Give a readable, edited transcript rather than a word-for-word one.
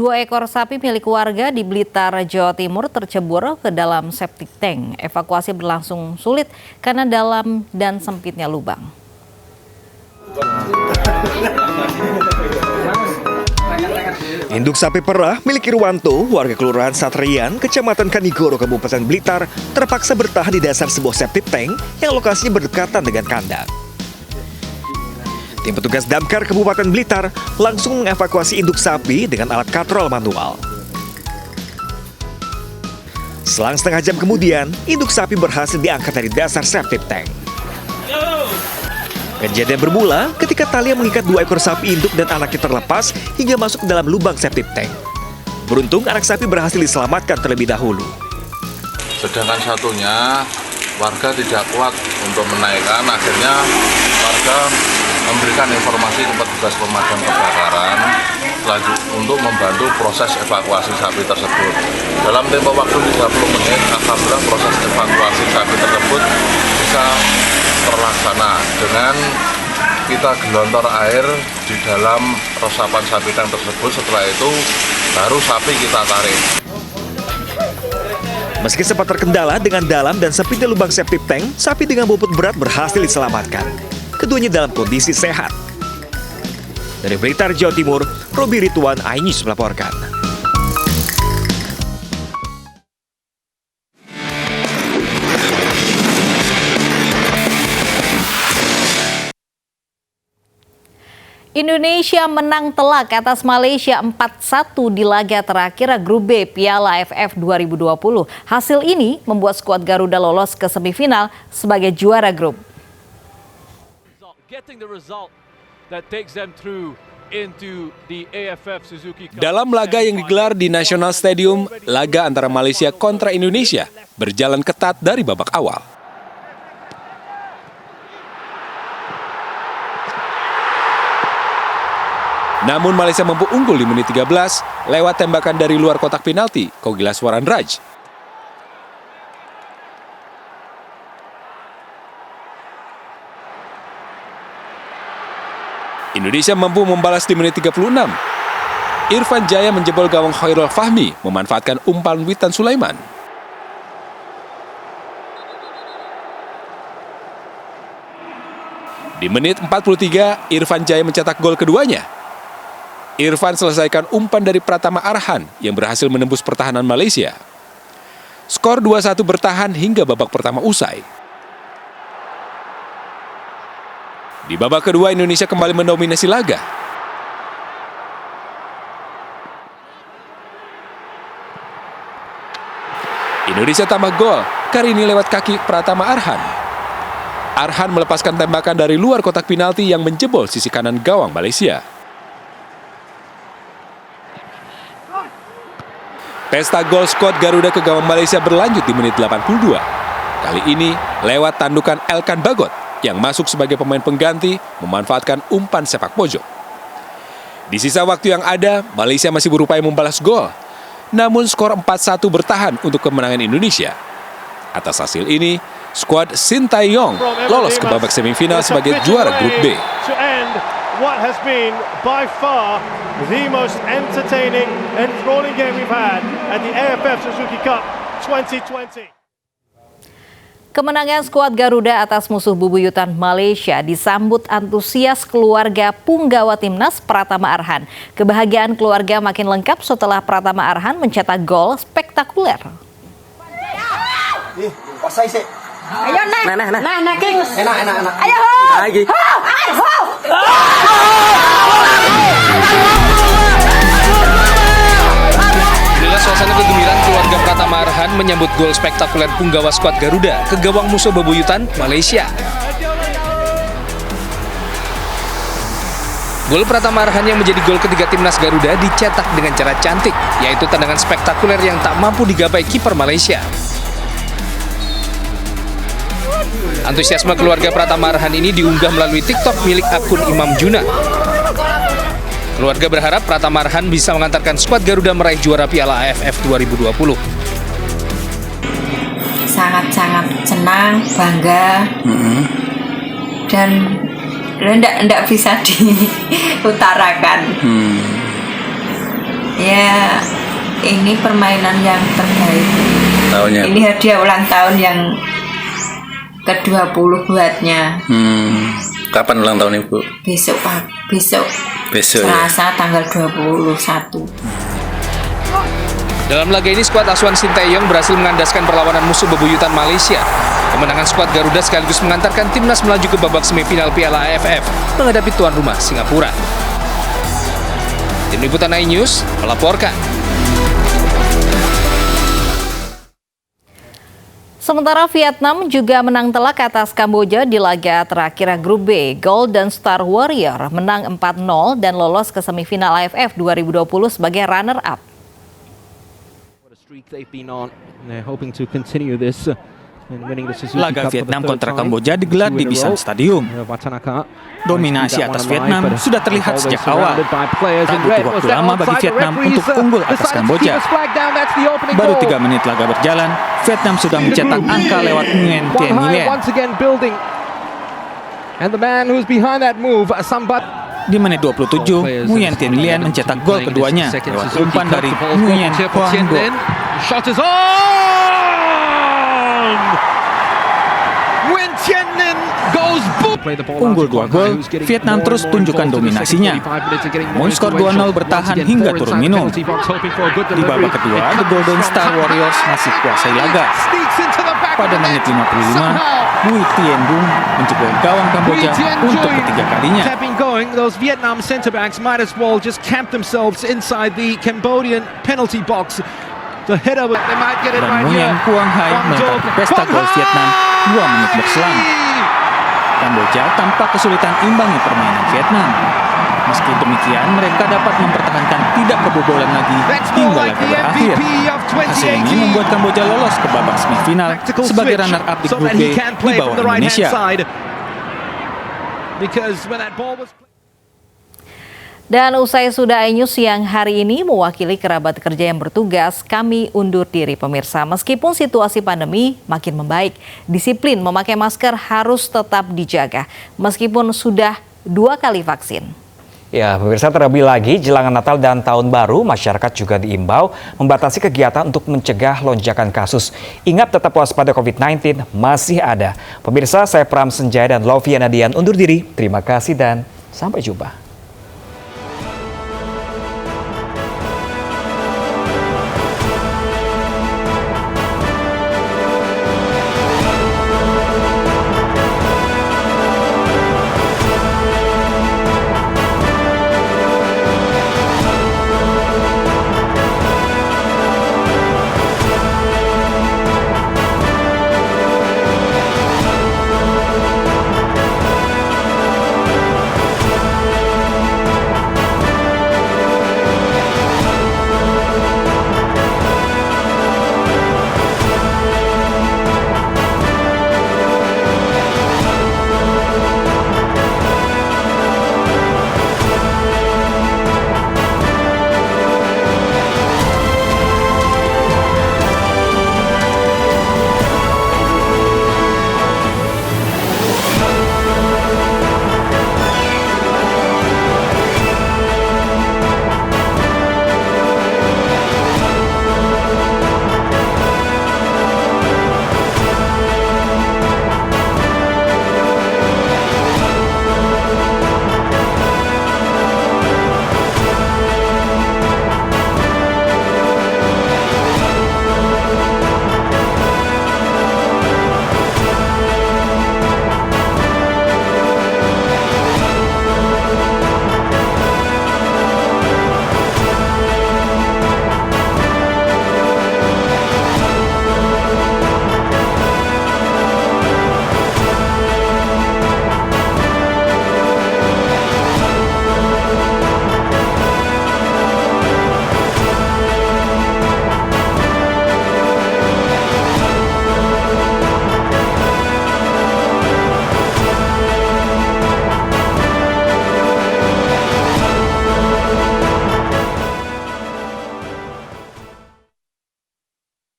Dua ekor sapi milik warga di Blitar, Jawa Timur tercebur ke dalam septic tank. Evakuasi berlangsung sulit karena dalam dan sempitnya lubang. Induk sapi perah milik Irwanto, warga Kelurahan Satrian, Kecamatan Kanigoro, Kabupaten Blitar, terpaksa bertahan di dasar sebuah septic tank yang lokasinya berdekatan dengan kandang. Tim petugas damkar Kabupaten Blitar langsung mengevakuasi induk sapi dengan alat katrol manual. Selang setengah jam kemudian, induk sapi berhasil diangkat dari dasar septic tank. Kejadian bermula ketika tali yang mengikat dua ekor sapi induk dan anaknya terlepas hingga masuk ke dalam lubang septic tank. Beruntung anak sapi berhasil diselamatkan terlebih dahulu. Sedangkan satunya warga tidak kuat untuk menaikkan, akhirnya warga memberikan informasi ke petugas pemadam kebakaran untuk membantu proses evakuasi sapi tersebut. Dalam tempo waktu 30 menit, alhamdulillah proses evakuasi sapi tersebut bisa terlaksana dengan kita gelontor air di dalam resapan sapi tank tersebut. Setelah itu baru sapi kita tarik. Meski sempat terkendala dengan dalam dan sempitnya lubang septic tank, sapi dengan bobot berat berhasil diselamatkan. Keduanya dalam kondisi sehat. Dari Blitar, Jawa Timur, Robi Ridwan, iNews melaporkan. Indonesia menang telak atas Malaysia 4-1 di laga terakhir Grup B Piala AFF 2020. Hasil ini membuat skuad Garuda lolos ke semifinal sebagai juara grup. Dalam laga yang digelar di National Stadium, laga antara Malaysia kontra Indonesia berjalan ketat dari babak awal. Namun Malaysia mampu unggul di menit 13 lewat tembakan dari luar kotak penalti, Kogilaswaran Raj. Indonesia mampu membalas di menit 36. Irfan Jaya menjebol gawang Khairul Fahmi, memanfaatkan umpan Witan Sulaiman. Di menit 43, Irfan Jaya mencetak gol keduanya. Irfan selesaikan umpan dari Pratama Arhan yang berhasil menembus pertahanan Malaysia. Skor 2-1 bertahan hingga babak pertama usai. Di babak kedua, Indonesia kembali mendominasi laga. Indonesia tambah gol, kali ini lewat kaki Pratama Arhan. Arhan melepaskan tembakan dari luar kotak penalti yang menjebol sisi kanan gawang Malaysia. Pesta gol skuad Garuda ke gawang Malaysia berlanjut di menit 82. Kali ini lewat tandukan Elkan Bagot yang masuk sebagai pemain pengganti memanfaatkan umpan sepak pojok. Di sisa waktu yang ada, Malaysia masih berupaya membalas gol. Namun skor 4-1 bertahan untuk kemenangan Indonesia. Atas hasil ini, skuad Sintayong lolos ke babak semifinal sebagai juara grup B. What has been by far the most entertaining, enthralling game we've had at the AFF Suzuki Cup 2020. Kemenangan skuad Garuda atas musuh bebuyutan Malaysia disambut antusias keluarga punggawa timnas Pratama Arhan. Kebahagiaan keluarga makin lengkap setelah Pratama Arhan mencetak gol spektakuler. Ayo nah, King. Enak. Ayo. Lagi. Inilah suasana kegembiraan keluarga Pratama Arhan menyambut gol spektakuler punggawa skuad Garuda ke gawang musuh bebuyutan Malaysia. Gol Pratama Arhan yang menjadi gol ketiga timnas Garuda dicetak dengan cara cantik, yaitu tendangan spektakuler yang tak mampu digapai kiper Malaysia. Antusiasme keluarga Pratama Arhan ini diunggah melalui TikTok milik akun Imam Juna. Keluarga berharap Pratama Arhan bisa mengantarkan skuad Garuda meraih juara Piala AFF 2020. Sangat-sangat senang, bangga, dan enggak bisa diutarakan. Ya, ini permainan yang terbaik. Tahunnya. Ini hadiah ulang tahun yang ke-20 buatnya. Kapan ulang tahun Ibu? Besok Pak, besok Besok ya. Selasa tanggal 21. Dalam laga ini skuad asuhan Sinteyong berhasil mengandaskan perlawanan musuh bebuyutan Malaysia. Kemenangan skuad Garuda sekaligus mengantarkan timnas melaju ke babak semifinal Piala AFF menghadapi tuan rumah Singapura. Tim Liputan iNews melaporkan. Sementara Vietnam juga menang telak atas Kamboja di laga terakhir grup B. Golden Star Warrior menang 4-0 dan lolos ke semifinal AFF 2020 sebagai runner-up. Laga Vietnam kontra Kamboja digelar di Bisan Stadium. Dominasi atas Vietnam sudah terlihat sejak awal. Tak butuh waktu lama bagi Vietnam untuk unggul atas Kamboja. Baru 3 menit laga berjalan, Vietnam sudah mencetak angka lewat Nguyen Tien Lien. Di menit 27, Nguyen Tien Lien mencetak gol keduanya lewat umpan dari Nguyen Quang Do. Unggul 2 gol, Vietnam terus tunjukkan dominasinya. Namun skor 2-0 bertahan hingga turun minum. Di babak kedua, The Golden Star Warriors masih kuasai laga. Pada menit 55, Bui Tien Bung menjebol gawang Kamboja untuk ketiga kalinya. Vietnam centre backs might as well just camp themselves inside the Cambodian penalty box. The header, they might get it Dan right here. Nguyen Quang Hai melengkapi pesta gol Vietnam 2 menit berselang. Kamboja tampak kesulitan imbangi permainan Vietnam. Meski demikian, mereka dapat mempertahankan tidak kebobolan lagi hingga laga berakhir. Hasil ini membuat Kamboja lolos ke babak semifinal sebagai runner-up di grup B di bawah Indonesia. Dan usai sudah iNews yang hari ini mewakili kerabat kerja yang bertugas, kami undur diri pemirsa. Meskipun situasi pandemi makin membaik, disiplin memakai masker harus tetap dijaga. Meskipun sudah 2 kali vaksin. Ya, pemirsa, terlebih lagi jelang Natal dan Tahun Baru, masyarakat juga diimbau membatasi kegiatan untuk mencegah lonjakan kasus. Ingat tetap waspada COVID-19 masih ada. Pemirsa, saya Pram Senjaya dan Loviana Dian undur diri. Terima kasih dan sampai jumpa.